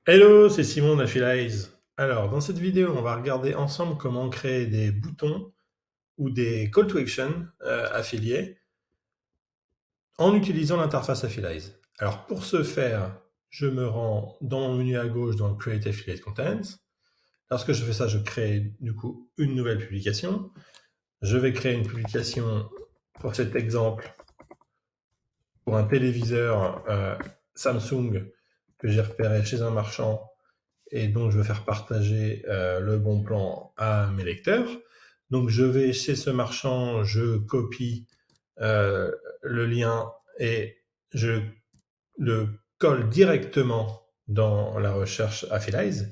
Hello, c'est Simon d'Affilize. Alors, dans cette vidéo, on va regarder ensemble comment créer des boutons ou des call to action affiliés en utilisant l'interface Affilize. Alors, pour ce faire, je me rends dans mon menu à gauche dans Create Affiliate Content. Lorsque je fais ça, je crée du coup une nouvelle publication. Je vais créer une publication pour cet exemple pour un téléviseur Samsung que j'ai repéré chez un marchand et dont je veux faire partager le bon plan à mes lecteurs. Donc je vais chez ce marchand, je copie le lien et je le colle directement dans la recherche Affilize.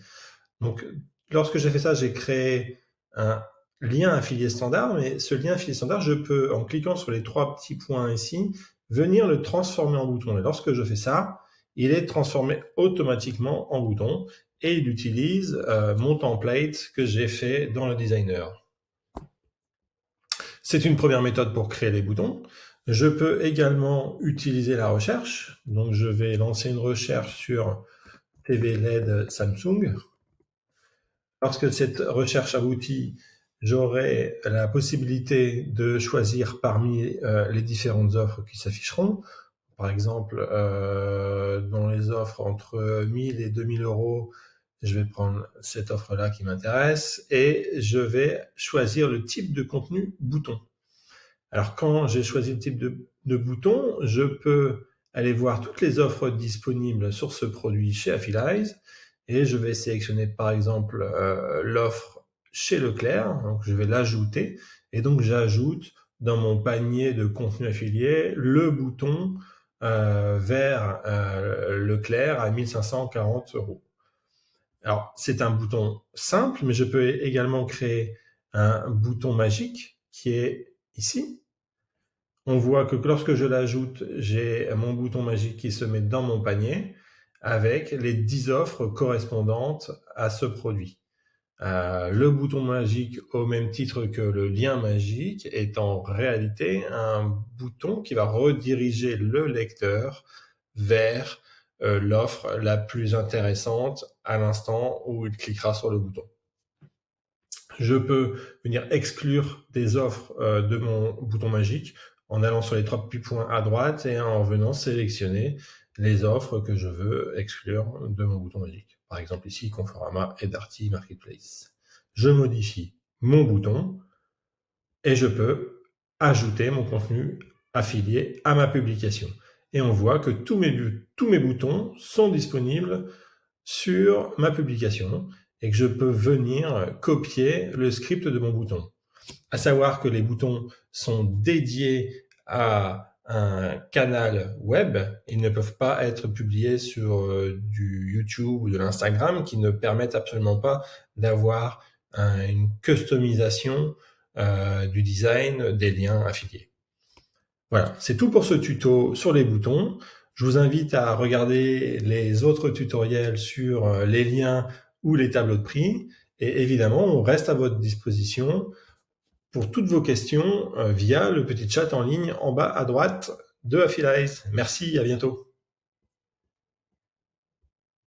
Donc lorsque j'ai fait ça, j'ai créé un lien affilié standard, mais ce lien affilié standard, je peux, en cliquant sur les trois petits points ici, venir le transformer en bouton. Et lorsque je fais ça, il est transformé automatiquement en bouton et il utilise mon template que j'ai fait dans le designer. C'est une première méthode pour créer les boutons. Je peux également utiliser la recherche. Donc je vais lancer une recherche sur TV LED Samsung. Lorsque cette recherche aboutit, j'aurai la possibilité de choisir parmi les différentes offres qui s'afficheront. Par exemple, dans les offres entre 1000 et 2000 euros, je vais prendre cette offre-là qui m'intéresse et je vais choisir le type de contenu bouton. Alors, quand j'ai choisi le type de bouton, je peux aller voir toutes les offres disponibles sur ce produit chez Affilize et je vais sélectionner par exemple l'offre chez Leclerc, donc je vais l'ajouter et donc j'ajoute dans mon panier de contenu affilié le bouton vers Leclerc à 1540 euros. Alors c'est un bouton simple, mais je peux également créer un bouton magique qui est ici. On voit que lorsque je l'ajoute, j'ai mon bouton magique qui se met dans mon panier avec les 10 offres correspondantes à ce produit. Le bouton magique, au même titre que le lien magique, est en réalité un bouton qui va rediriger le lecteur vers l'offre la plus intéressante à l'instant où il cliquera sur le bouton. Je peux venir exclure des offres de mon bouton magique en allant sur les trois petits points à droite et en venant sélectionner les offres que je veux exclure de mon bouton magique. Par exemple ici, Conforama et Darty Marketplace. Je modifie mon bouton et je peux ajouter mon contenu affilié à ma publication. Et on voit que tous mes boutons sont disponibles sur ma publication et que je peux venir copier le script de mon bouton. À savoir que les boutons sont dédiés à un canal web, ils ne peuvent pas être publiés sur du YouTube ou de l'Instagram qui ne permettent absolument pas d'avoir une customisation du design des liens affiliés. Voilà, c'est tout pour ce tuto sur les boutons. Je vous invite à regarder les autres tutoriels sur les liens ou les tableaux de prix. Et évidemment, on reste à votre disposition pour toutes vos questions via le petit chat en ligne en bas à droite de Affilize. Merci, à bientôt.